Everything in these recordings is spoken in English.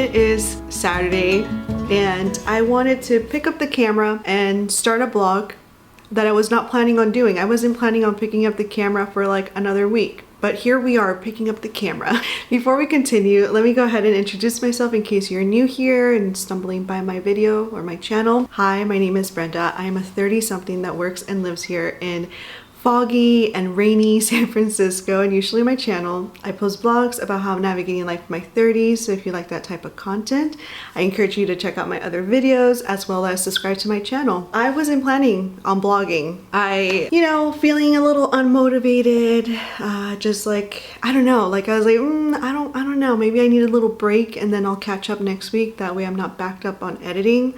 It is Saturday and I wanted to pick up the camera and start a vlog that I was not planning on doing. I wasn't planning on picking up the camera for like another week, but here we are picking up the camera. Before we continue, let me go ahead and introduce myself in case you're new here and stumbling by my video or my channel. Hi, my name is Brenda. I am a 30-something that works and lives here in foggy and rainy San Francisco, and usually my channel I post vlogs about how I'm navigating life in my 30s. So if you like that type of content, I encourage you to check out my other videos as well as subscribe to my channel. I wasn't planning on blogging. Feeling a little unmotivated, just like I don't know, like I was like I don't know, maybe I need a little break and then I'll catch up next week, that way I'm not backed up on editing.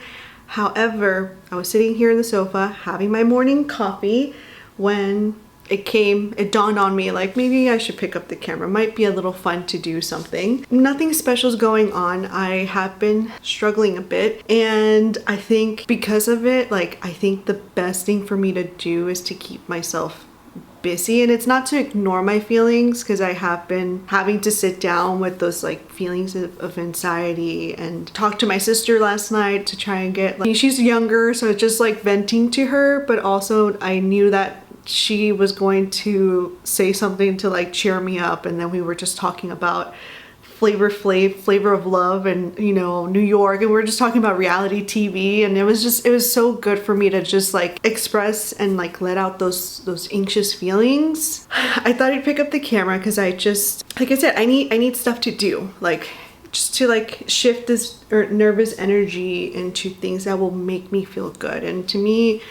However, I was sitting here in the sofa having my morning coffee when it dawned on me, like maybe I should pick up the camera. Might be a little fun to do something. Nothing special is going on. I have been struggling a bit, and I think because of it, like I think the best thing for me to do is to keep myself busy. And it's not to ignore my feelings, because I have been having to sit down with those like feelings of anxiety and talk to my sister last night to try and get, like, she's younger, so it's just like venting to her, but also I knew that she was going to say something to like cheer me up, and then we were just talking about Flavor of Love and New York, and we were just talking about reality TV, and it was so good for me to just like express and like let out those anxious feelings. I thought I'd pick up the camera because I just, like I said, I need stuff to do, like just to like shift this nervous energy into things that will make me feel good. And to me,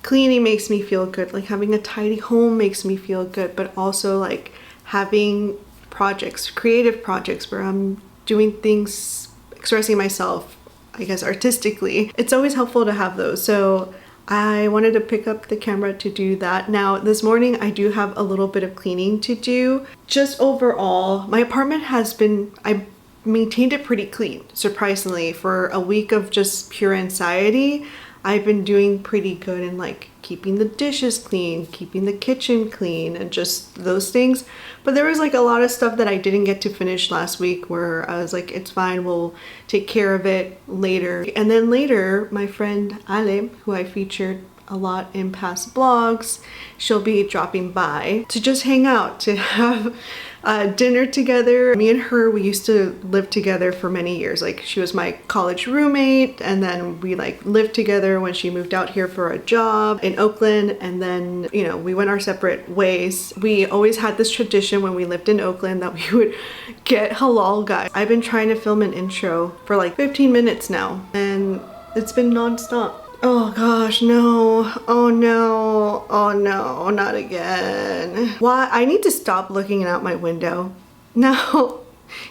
cleaning makes me feel good, like having a tidy home makes me feel good, but also like having projects, creative projects where I'm doing things, expressing myself, I guess artistically. It's always helpful to have those. So I wanted to pick up the camera to do that. Now this morning I do have a little bit of cleaning to do. Just overall, my apartment I maintained it pretty clean, surprisingly. For a week of just pure anxiety, I've been doing pretty good in like keeping the dishes clean, keeping the kitchen clean, and just those things. But there was like a lot of stuff that I didn't get to finish last week where I was like, it's fine, we'll take care of it later. And then later, my friend Ale, who I featured a lot in past vlogs, she'll be dropping by to just hang out, to have dinner together. Me and her, we used to live together for many years. Like she was my college roommate, and then we like lived together when she moved out here for a job in Oakland, and then we went our separate ways. We always had this tradition when we lived in Oakland that we would get halal guys. I've been trying to film an intro for like 15 minutes now, and it's been non-stop. Oh gosh, no. Oh no. Oh no, not again. Why? I need to stop looking out my window. Now,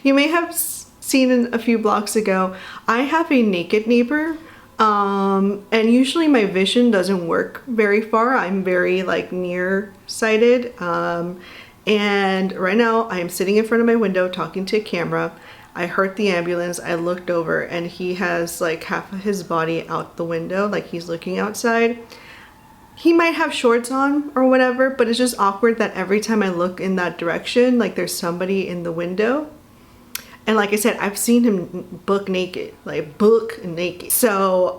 you may have seen in a few blocks ago, I have a naked neighbor. And usually my vision doesn't work very far. I'm very like nearsighted. And right now I am sitting in front of my window talking to a camera. I heard the ambulance. I looked over and he has like half of his body out the window, like he's looking outside. He might have shorts on or whatever, but it's just awkward that every time I look in that direction, like there's somebody in the window. And like I said, I've seen him book naked. So,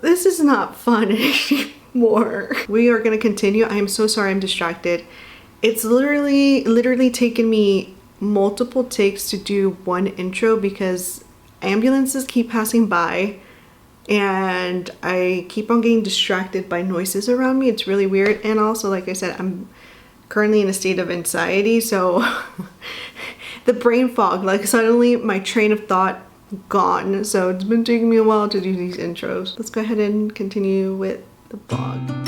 this is not fun anymore. We are gonna continue. I am so sorry, I'm distracted. It's literally taken me multiple takes to do one intro because ambulances keep passing by and I keep on getting distracted by noises around me. It's really weird. And also, like I said, I'm currently in a state of anxiety, so the brain fog, like suddenly my train of thought gone. So it's been taking me a while to do these intros. Let's go ahead and continue with the vlog.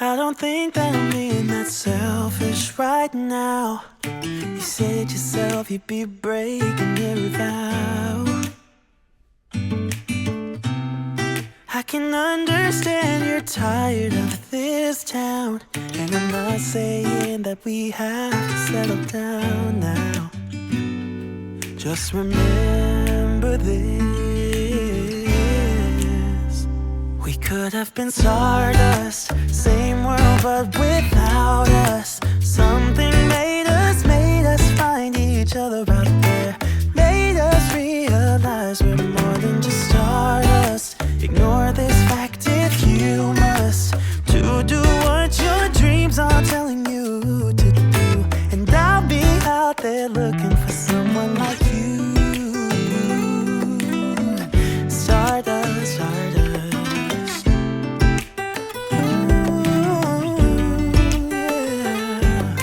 I don't think that I'm being that selfish right now. You said yourself you'd be breaking every vow. I can understand you're tired of this town, and I'm not saying that we have to settle down now. Just remember for this. We could have been stardust, same world but without us. Something made us find each other out there. Made us realize we're more than just stardust. Ignore this fact if you must, to do what your dreams are telling you to do. And I'll be out there looking for someone like you. Stardust, stardust. Ooh, yeah.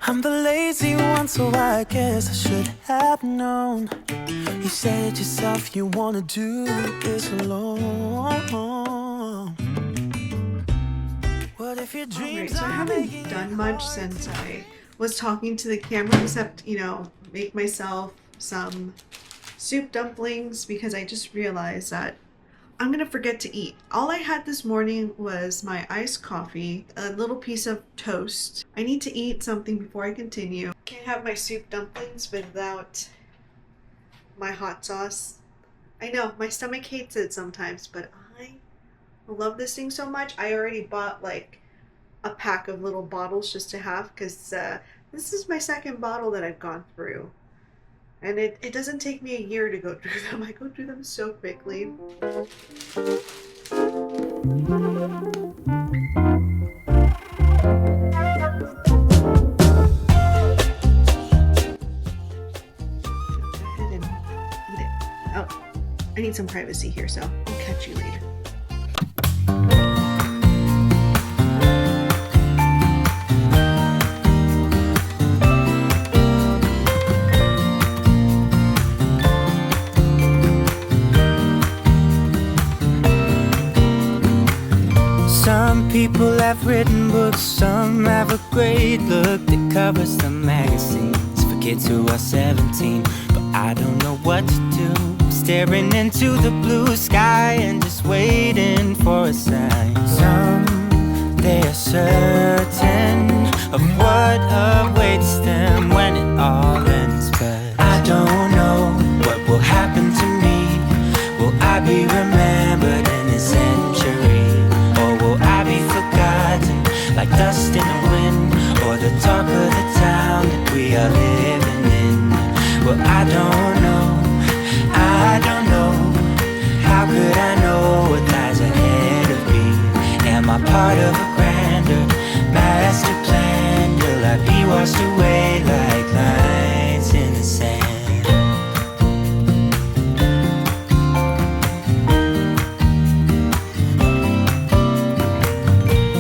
I'm the lazy one, so I guess I should have known. You said yourself you wanna do this alone. What if your dreams So I haven't done much since I was talking to the camera, except, you know, make myself some soup dumplings, because I just realized that I'm gonna forget to eat. All I had this morning was my iced coffee, a little piece of toast. I need to eat something before I continue. Can't have my soup dumplings without my hot sauce. I know my stomach hates it sometimes, but I love this thing so much. I already bought like a pack of little bottles just to have, because this is my second bottle that I've gone through, and it doesn't take me a year to go through them. I go through them so quickly. I need some privacy here, so I'll catch you later. Some people have written books, some have a great look that covers the magazines for kids who are 17. But I don't know what to do, staring into the blue sky and just waiting for a sign. Some, they are certain of what awaits them when it all ends. But I don't know what will happen to me. Will I be remembered in a century? Or will I be forgotten like dust in the wind? Or the talk of the town that we are living in? Well, I don't know, I don't know. How could I know what lies ahead of me? Am I part of a grander master plan? Will I be washed away like lines in the sand?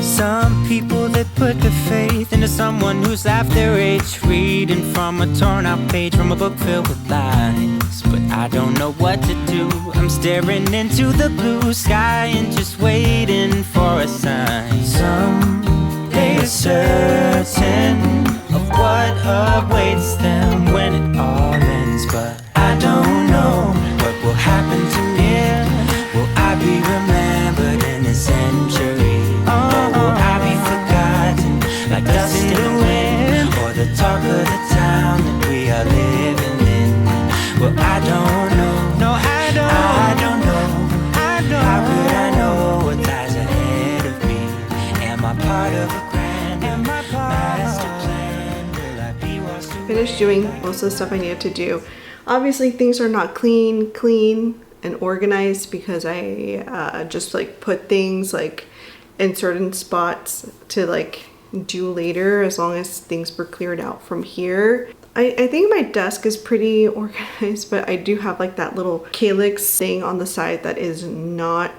Some people that put their faith into someone who's half their age, reading from a torn out page from a book filled with lies. But I don't know what to do. I'm staring into the blue sky and just waiting for a sign. Some, they are certain of what awaits them when it all ends. But I don't know what will happen to me. Will I be remembered in a century? Or will I be forgotten like dust in the wind? Or the talk of the town that we are living in? Well, I don't know. No, I don't know. How could I know what lies ahead of me? Am I part of a grand master plan? Will I be washed away? Finished doing most of the stuff I needed to do. Obviously things are not clean and organized, because I just like put things like in certain spots to like do later, as long as things were cleared out from here. I think my desk is pretty organized, but I do have like that little calyx thing on the side that is not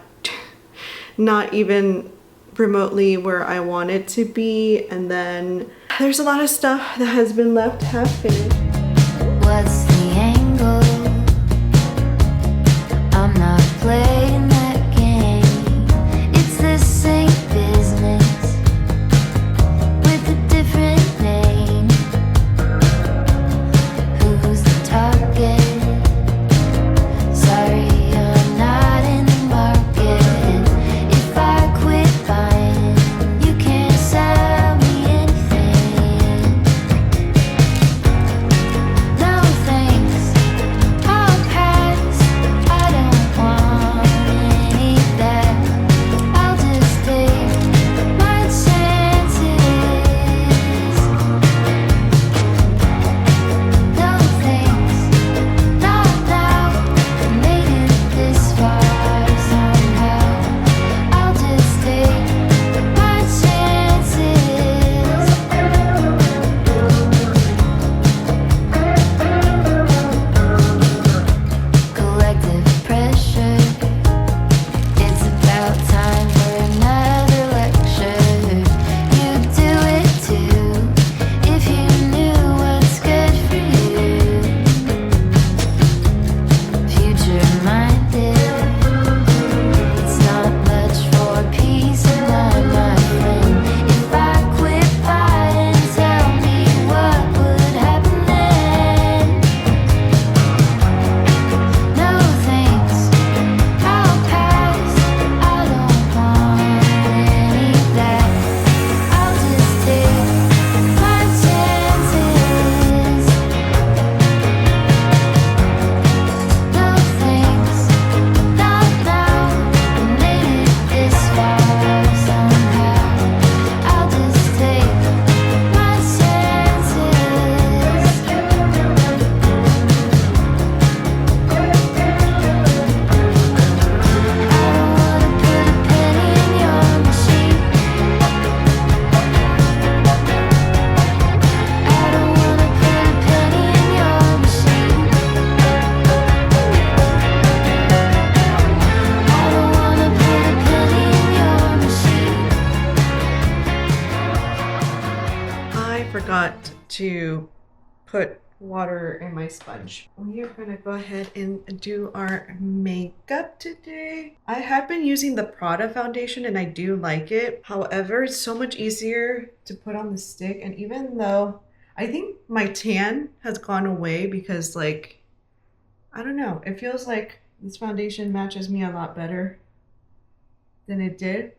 even remotely where I want it to be. And then there's a lot of stuff that has been left half finished. What's the angle? I'm not playing that game. It's the same business with a different name. Who's the target? Sorry, I'm not in the market. If I quit buying, you can't sell me anything. No thanks, I forgot to put water in my sponge. We are gonna go ahead and do our makeup today. I have been using the Prada foundation and I do like it. However, it's so much easier to put on the stick, and even though I think my tan has gone away because, like, I don't know, it feels like this foundation matches me a lot better than it did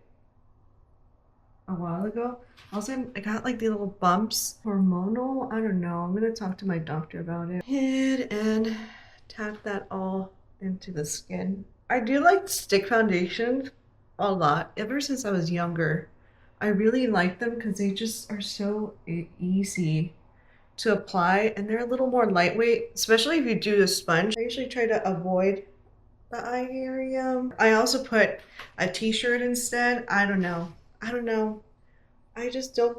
a while ago. Also, I got like these little bumps. Hormonal? I don't know. I'm gonna talk to my doctor about it. Hit and tap that all into the skin. I do like stick foundations a lot. Ever since I was younger, I really like them because they just are so easy to apply, and they're a little more lightweight, especially if you do a sponge. I usually try to avoid the eye area. I also put a t-shirt instead. I don't know. I just don't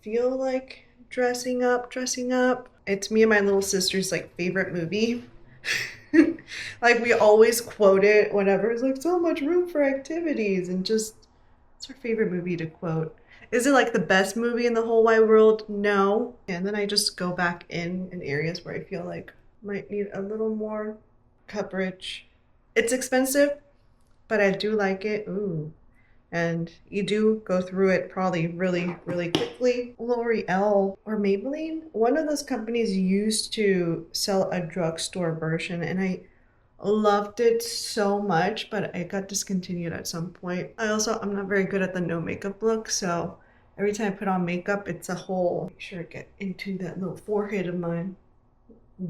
feel like dressing up. It's me and my little sister's like favorite movie. Like we always quote it whenever. It's like so much room for activities, and just it's our favorite movie to quote. Is it like the best movie in the whole wide world? No. And then I just go back in areas where I feel like might need a little more coverage. It's expensive, but I do like it. Ooh. And you do go through it probably really, really quickly. L'Oreal or Maybelline, one of those companies used to sell a drugstore version, and I loved it so much, but it got discontinued at some point. I'm not very good at the no makeup look, so every time I put on makeup, it's a whole, make sure to get into that little forehead of mine.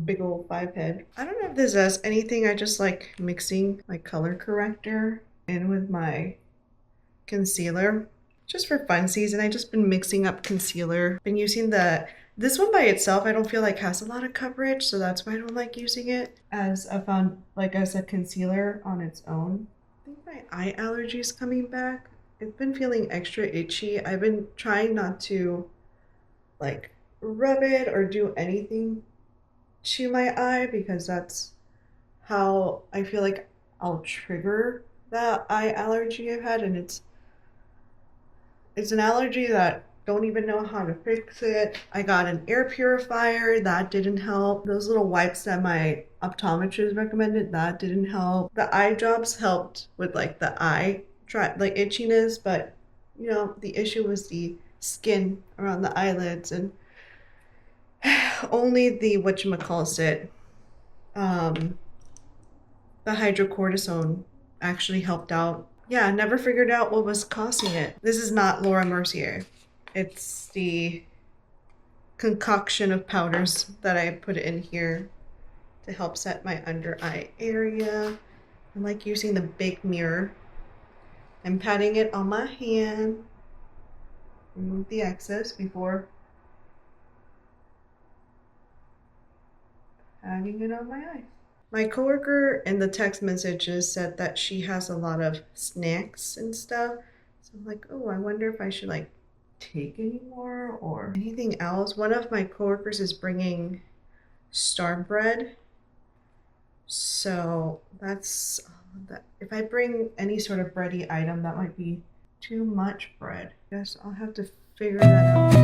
Big old 5 head. I don't know if this does anything. I just like mixing my color corrector in with my concealer just for funsies, and I just been mixing up concealer. Been using this one by itself. I don't feel like has a lot of coverage, so that's why I don't like using it as a concealer on its own. I think my eye allergy is coming back. It's been feeling extra itchy. I've been trying not to like rub it or do anything to my eye because that's how I feel like I'll trigger that eye allergy I've had, and it's an allergy that don't even know how to fix it. I got an air purifier, that didn't help. Those little wipes that my optometrist recommended, that didn't help. The eye drops helped with like the eye itchiness, but you know, the issue was the skin around the eyelids, and only the whatchamacallit, the hydrocortisone actually helped out. Yeah, I never figured out what was causing it. This is not Laura Mercier. It's the concoction of powders that I put in here to help set my under eye area. I like using the big mirror and patting it on my hand. Remove the excess before patting it on my eye. My coworker in the text messages said that she has a lot of snacks and stuff. So I'm like, oh, I wonder if I should like take any more or anything else. One of my coworkers is bringing star bread. So that's that. If I bring any sort of bready item, that might be too much bread. Guess I'll have to figure that out.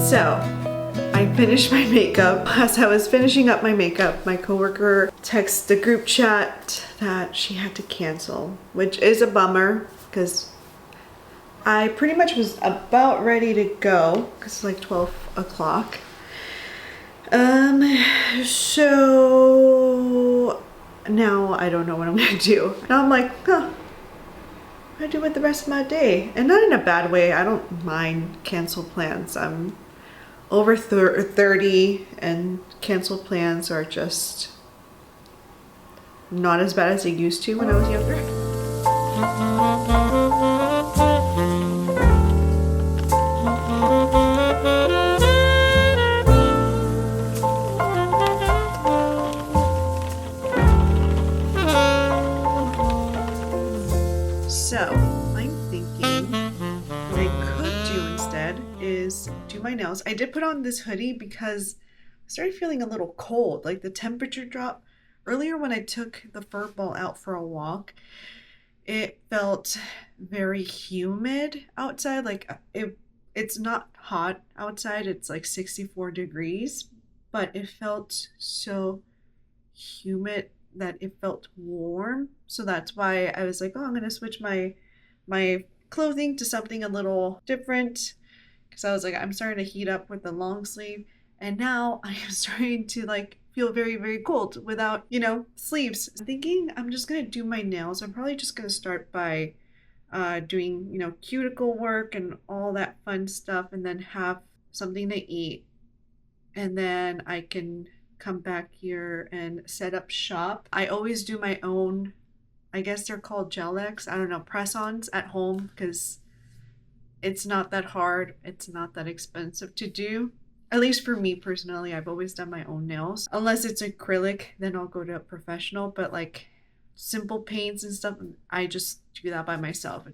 So, I finished my makeup. As I was finishing up my makeup, my coworker texted the group chat that she had to cancel, which is a bummer because I pretty much was about ready to go because it's like 12 o'clock. So now I don't know what I'm gonna do. Now I'm like, huh, what do I do with the rest of my day? And not in a bad way. I don't mind canceled plans. I'm over 30 and canceled plans are just not as bad as they used to when I was younger. So I'm thinking what I could do instead is do my nails. I did put on this hoodie because I started feeling a little cold, like the temperature dropped. Earlier when I took the fur ball out for a walk, it felt very humid outside. Like it's not hot outside, it's like 64 degrees, but it felt so humid that it felt warm. So that's why I was like, oh, I'm gonna switch my clothing to something a little different, because I was like, I'm starting to heat up with the long sleeve, and now I am starting to like feel very, very cold without, sleeves. I'm thinking I'm just gonna do my nails. I'm probably just gonna start by doing, cuticle work and all that fun stuff, and then have something to eat, and then I can come back here and set up shop. I always do my own, I guess they're called gel-X, I don't know, press-ons at home, because it's not that hard, it's not that expensive to do. At least for me personally, I've always done my own nails. Unless it's acrylic, then I'll go to a professional, but like simple paints and stuff, I just do that by myself.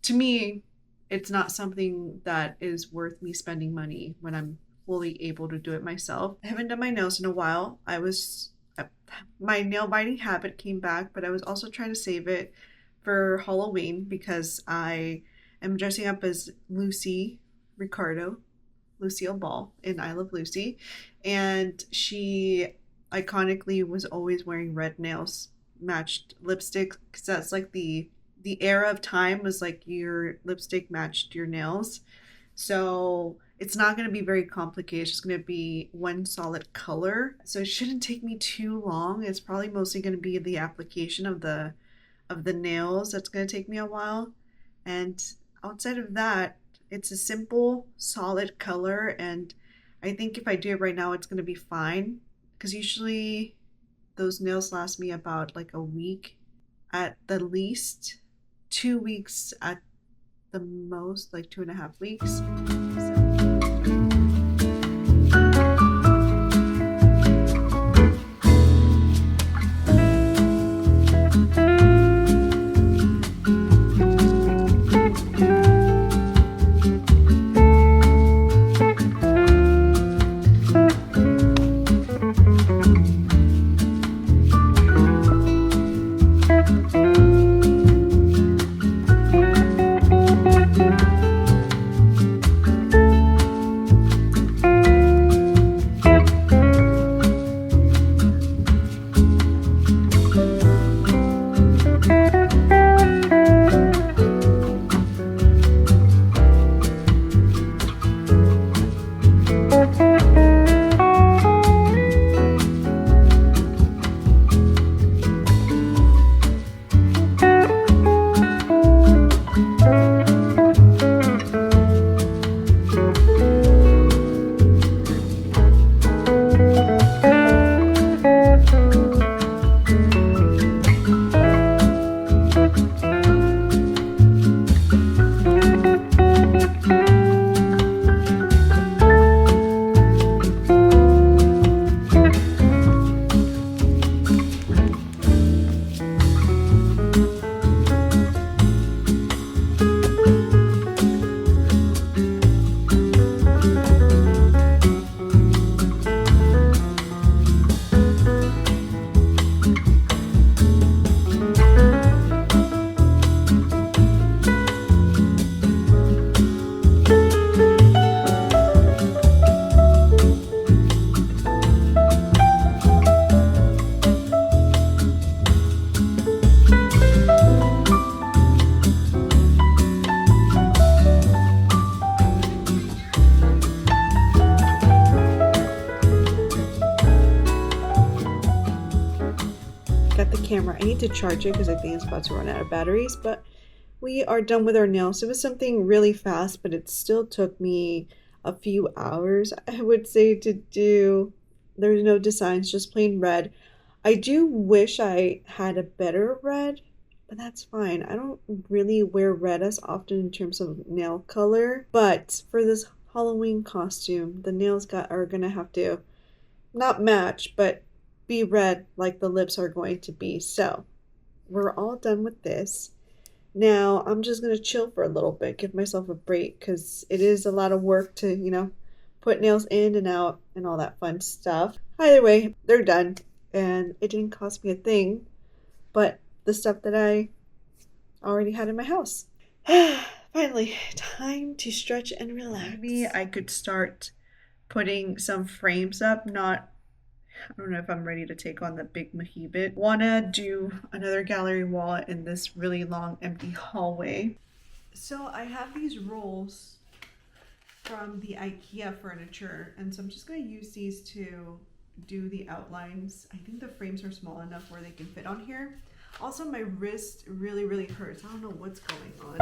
To me, it's not something that is worth me spending money when I'm fully able to do it myself. I haven't done my nails in a while. My nail biting habit came back, but I was also trying to save it for Halloween because I am dressing up as Lucille Ball in I Love Lucy, and she iconically was always wearing red nails, matched lipstick, because that's like the era of time was like your lipstick matched your nails. So it's not going to be very complicated. It's just going to be one solid color. So it shouldn't take me too long. It's probably mostly going to be the application of the nails that's going to take me a while. And outside of that, it's a simple, solid color. And I think if I do it right now, it's going to be fine. Because usually those nails last me about like a week at the least, 2 weeks at the most, like 2.5 weeks. Camera. I need to charge it because I think it's about to run out of batteries, but we are done with our nails. It was something really fast, but it still took me a few hours, I would say, to do. There's no designs, just plain red. I do wish I had a better red, but that's fine. I don't really wear red as often in terms of nail color, but for this Halloween costume, the nails are gonna have to not match, but be red like the lips are going to be. So we're all done with this. Now I'm just gonna chill for a little bit, give myself a break, because it is a lot of work to, put nails in and out and all that fun stuff. Either way, they're done, and it didn't cost me a thing, but the stuff that I already had in my house. Finally, time to stretch and relax. Maybe I could start putting some frames up, I don't know if I'm ready to take on the big mahibit. Wanna do another gallery wall in this really long empty hallway. So I have these rolls from the IKEA furniture, and so I'm just gonna use these to do the outlines. I think the frames are small enough where they can fit on here. Also, my wrist really hurts. I don't know what's going on.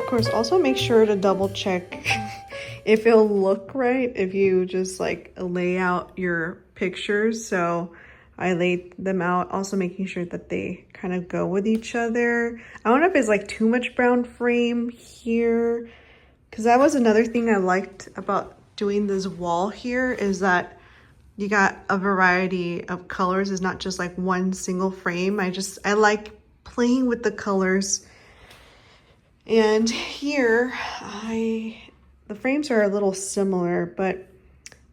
Course, also make sure to double check if it'll look right if you just like lay out your pictures. So I laid them out, also making sure that they kind of go with each other. I don't know if it's like too much brown frame here, because that was another thing I liked about doing this wall here, is that you got a variety of colors. It's not just like one single frame. I like playing with the colors. And here, the frames are a little similar, but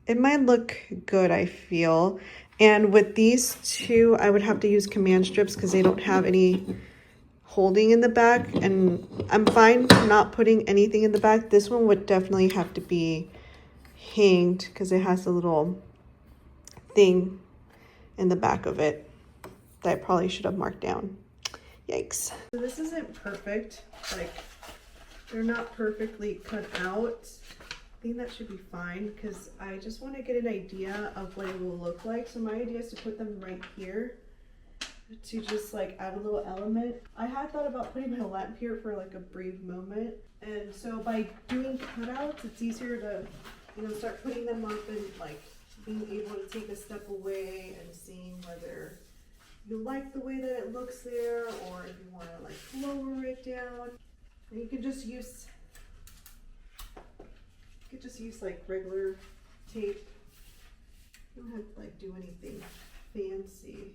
it might look good, I feel. And with these two, I would have to use command strips because they don't have any holding in the back. And I'm fine not putting anything in the back. This one would definitely have to be hanged because it has a little thing in the back of it that I probably should have marked down. Yikes. So this isn't perfect. Like, they're not perfectly cut out. I think that should be fine because I just want to get an idea of what it will look like. So my idea is to put them right here to just like add a little element. I had thought about putting my lamp here for like a brief moment. And so by doing cutouts, it's easier to, start putting them up and like being able to take a step away and seeing whether you like the way that it looks there, or if you want to like lower it down. And you could just use like regular tape. You don't have to like do anything fancy.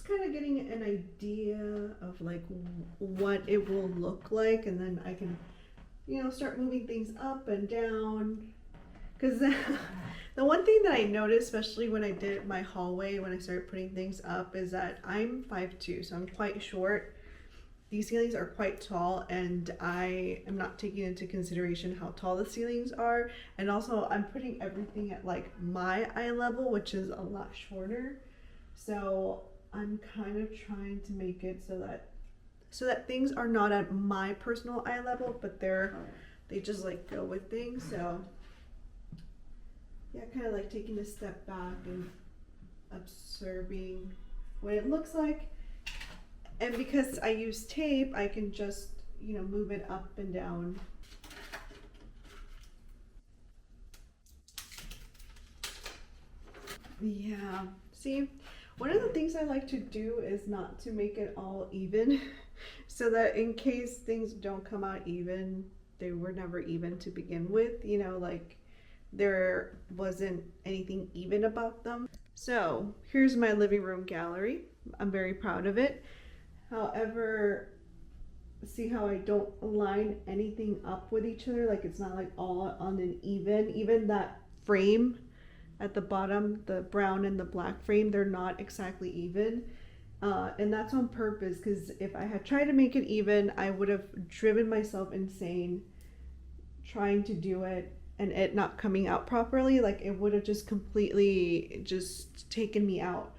Kind of getting an idea of like what it will look like, and then I can start moving things up and down, because the one thing that I noticed, especially when I did my hallway, when I started putting things up, is that I'm 5'2", so I'm quite short. These ceilings are quite tall, and I am not taking into consideration how tall the ceilings are, and also I'm putting everything at like my eye level, which is a lot shorter. So I'm kind of trying to make it so that things are not at my personal eye level, but they just like go with things. So yeah, kind of like taking a step back and observing what it looks like. And because I use tape, I can just move it up and down. Yeah. See, one of the things I like to do is not to make it all even so that in case things don't come out even, they were never even to begin with, you know, like there wasn't anything even about them. So here's my living room gallery. I'm very proud of it. However, see how I don't line anything up with each other, like it's not like all on an even that frame at the bottom, the brown and the black frame, they're not exactly even. And that's on purpose, because if I had tried to make it even, I would have driven myself insane trying to do it and it not coming out properly. Like it would have just completely just taken me out.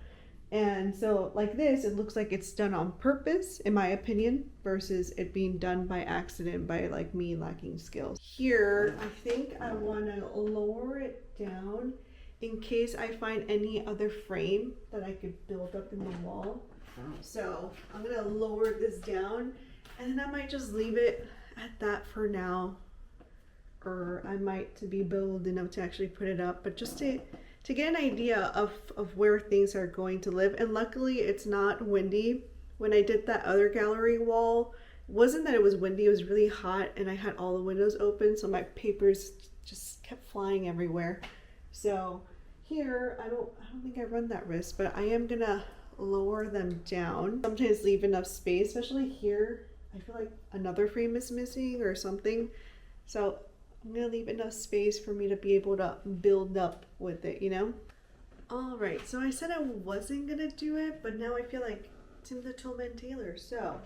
And so like this, it looks like it's done on purpose, in my opinion, versus it being done by accident by like me lacking skills. Here, I think I want to lower it down in case I find any other frame that I could build up in the wall. So I'm going to lower this down and then I might just leave it at that for now. Or I might to be bold enough to actually put it up, but just to get an idea of where things are going to live. And luckily it's not windy. When I did that other gallery wall, it wasn't that it was windy, it was really hot and I had all the windows open, so my papers just kept flying everywhere. So here, I don't think I run that risk, but I am gonna lower them down. Sometimes leave enough space, especially here. I feel like another frame is missing or something. So I'm gonna leave enough space for me to be able to build up with it, you know? All right, so I said I wasn't gonna do it, but now I feel like Tim the Toolman Taylor. So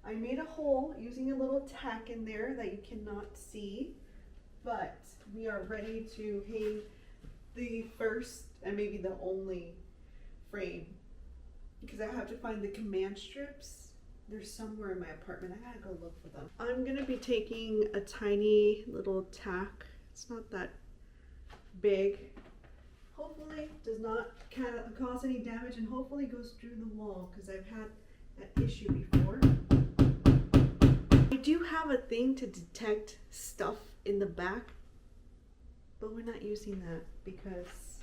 I made a hole using a little tack in there that you cannot see, but we are ready to hang the first and maybe the only frame, because I have to find the command strips. They're somewhere in my apartment. I gotta go look for them. I'm gonna be taking a tiny little tack. It's not that big. Hopefully does not cause any damage and hopefully goes through the wall, because I've had that issue before. I do have a thing to detect stuff in the back, but we're not using that because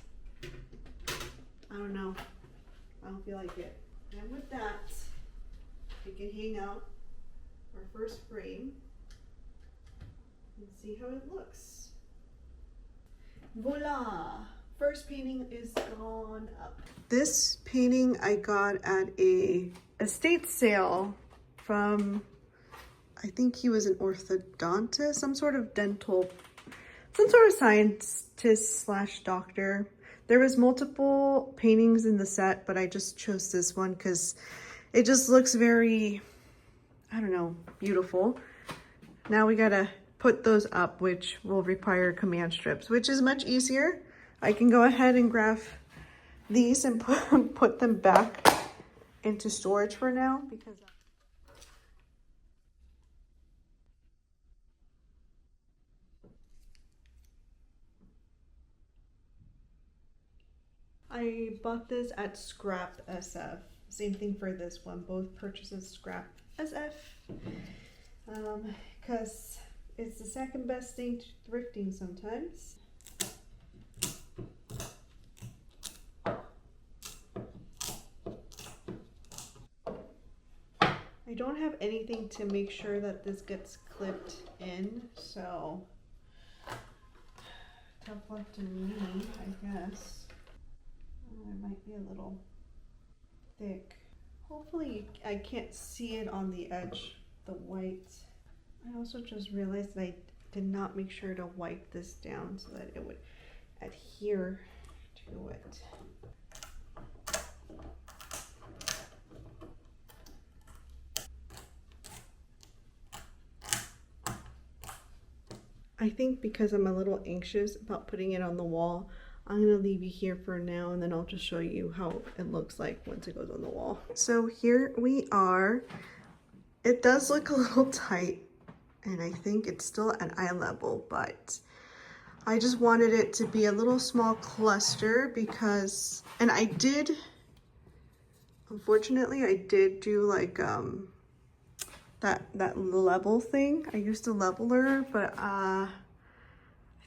I don't know. I don't feel like it. And with that, we can hang out our first frame and see how it looks. Voila! First painting is gone up. This painting I got at a estate sale from, I think he was an orthodontist, some sort of scientist slash doctor. There was multiple paintings in the set, but I just chose this one because it just looks very, I don't know, beautiful. Now we gotta put those up, which will require command strips, which is much easier. I can go ahead and graph these and put them back into storage for now, because I bought this at Scrap SF. Same thing for this one. Both purchases Scrap SF. Because it's the second best thing to thrifting sometimes. I don't have anything to make sure that this gets clipped in, so tough luck to me, I guess. It might be a little thick. Hopefully I can't see it on the edge, the white. I also just realized that I did not make sure to wipe this down so that it would adhere to it. I think because I'm a little anxious about putting it on the wall, I'm gonna leave you here for now and then I'll just show you how it looks like once it goes on the wall. So here we are. It does look a little tight and I think it's still at eye level, but I just wanted it to be a little small cluster because, and I did, unfortunately, I did do like that level thing. I used a leveler, but I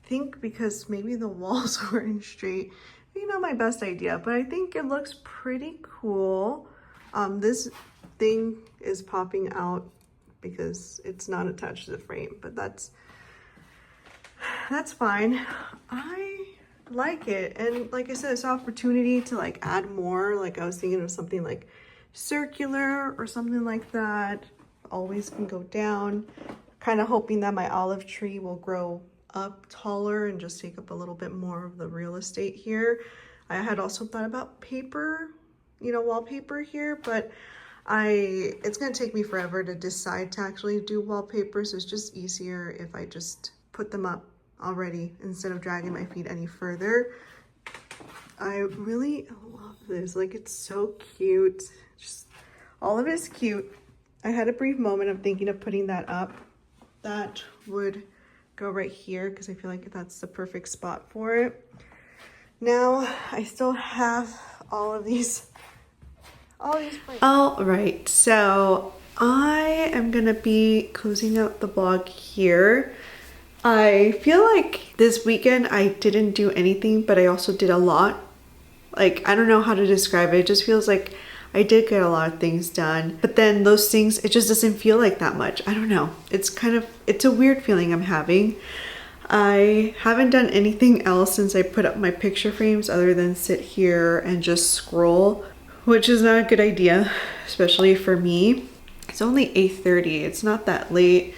think because maybe the walls weren't straight, maybe not my best idea, but I think it looks pretty cool. This thing is popping out because it's not attached to the frame, but that's fine. I like it, and like I said, it's an opportunity to like add more. Like I was thinking of something like circular or something like that. Always can go down. Kind of hoping that my olive tree will grow up taller and just take up a little bit more of the real estate here. I had also thought about paper, you know, wallpaper here, but it's gonna take me forever to decide to actually do wallpaper, so it's just easier if I just put them up already instead of dragging my feet any further. I really love this. Like, it's so cute. Just all of it is cute. I had a brief moment of thinking of putting that up. That would go right here because I feel like that's the perfect spot for it. Now I still have all these plants. All right, so I am gonna be closing out the vlog here. I feel like this weekend I didn't do anything, but I also did a lot. Like, I don't know how to describe it. It just feels like I did get a lot of things done, but then those things, it just doesn't feel like that much. I don't know. It's a weird feeling I'm having. I haven't done anything else since I put up my picture frames other than sit here and just scroll, which is not a good idea, especially for me. It's only 8:30. It's not that late,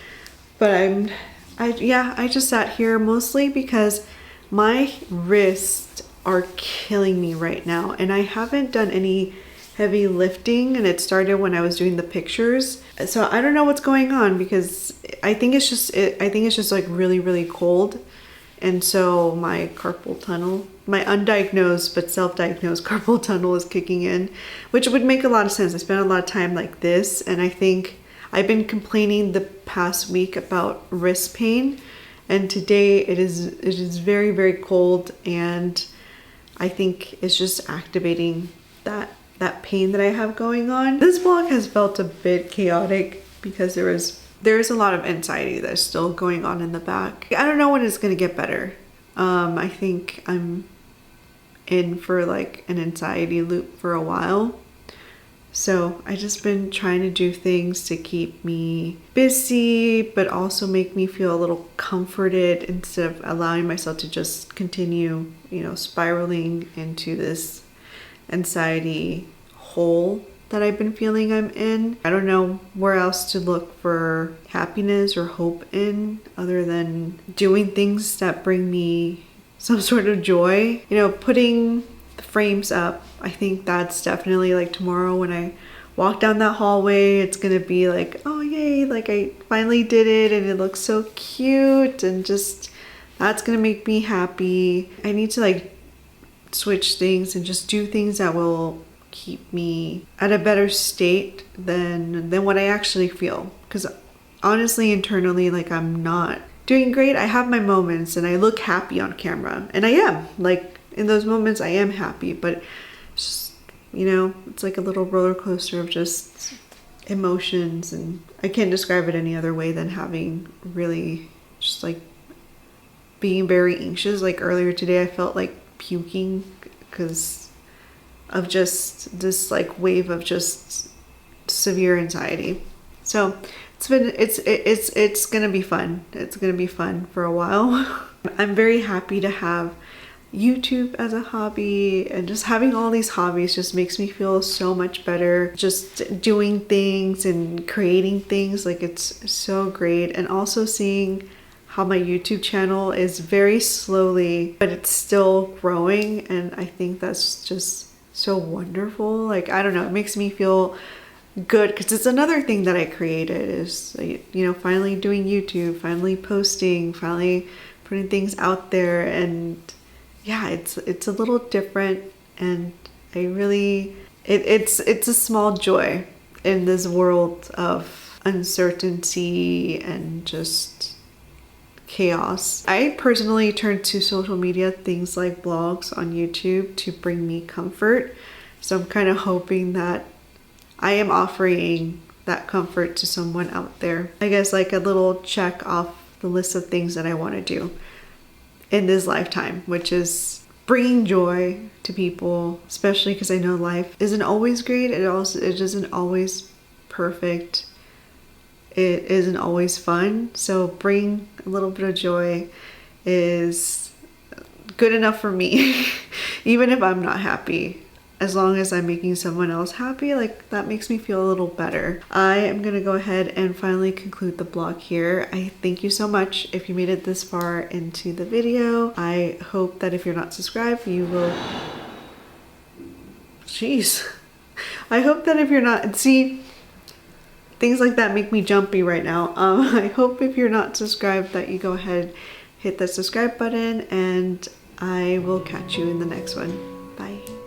but I just sat here mostly because my wrists are killing me right now, and I haven't done any heavy lifting, and it started when I was doing the pictures. So I don't know what's going on because I think it's just like really, really cold. And so my carpal tunnel, my undiagnosed but self-diagnosed carpal tunnel is kicking in, which would make a lot of sense. I spent a lot of time like this, and I think I've been complaining the past week about wrist pain, and today it is very, very cold, and I think it's just activating that pain that I have going on. This vlog has felt a bit chaotic because there is a lot of anxiety that's still going on in the back. I don't know when it's gonna get better. I think I'm in for like an anxiety loop for a while. So I just been trying to do things to keep me busy, but also make me feel a little comforted instead of allowing myself to just continue, you know, spiraling into this anxiety hole that I've been feeling I'm in. I don't know where else to look for happiness or hope in other than doing things that bring me some sort of joy. You know, putting the frames up, I think that's definitely like tomorrow when I walk down that hallway, it's gonna be like, oh yay, like I finally did it and it looks so cute, and just that's gonna make me happy. I need to like switch things and just do things that will keep me at a better state than what I actually feel, because honestly internally, like, I'm not doing great. I have my moments and I look happy on camera, and I am, like, in those moments I am happy, but it's just, you know, it's like a little roller coaster of just emotions, and I can't describe it any other way than having really just like being very anxious. Like earlier today I felt like puking because of just this like wave of just severe anxiety. So it's gonna be fun. It's gonna be fun for a while. I'm very happy to have YouTube as a hobby, and just having all these hobbies just makes me feel so much better. Just doing things and creating things, like, it's so great. And also seeing how my YouTube channel is very slowly, but it's still growing, and I think that's just so wonderful. Like, I don't know, it makes me feel good because it's another thing that I created, is, you know, finally doing YouTube, finally posting, finally putting things out there. And yeah, it's a little different, and I really, it's a small joy in this world of uncertainty and just chaos. I personally turn to social media, things like blogs on YouTube, to bring me comfort. So I'm kind of hoping that I am offering that comfort to someone out there. I guess like a little check off the list of things that I want to do in this lifetime, which is bringing joy to people, especially because I know life isn't always great. It isn't always perfect. It isn't always fun. So bring a little bit of joy is good enough for me. Even if I'm not happy, as long as I'm making someone else happy, like that makes me feel a little better. I am gonna go ahead and finally conclude the vlog here. I thank you so much if you made it this far into the video. I hope that if you're not subscribed, you will... Jeez. I hope that if you're not... See, things like that make me jumpy right now. I hope if you're not subscribed that you go ahead, hit that subscribe button, and I will catch you in the next one. Bye.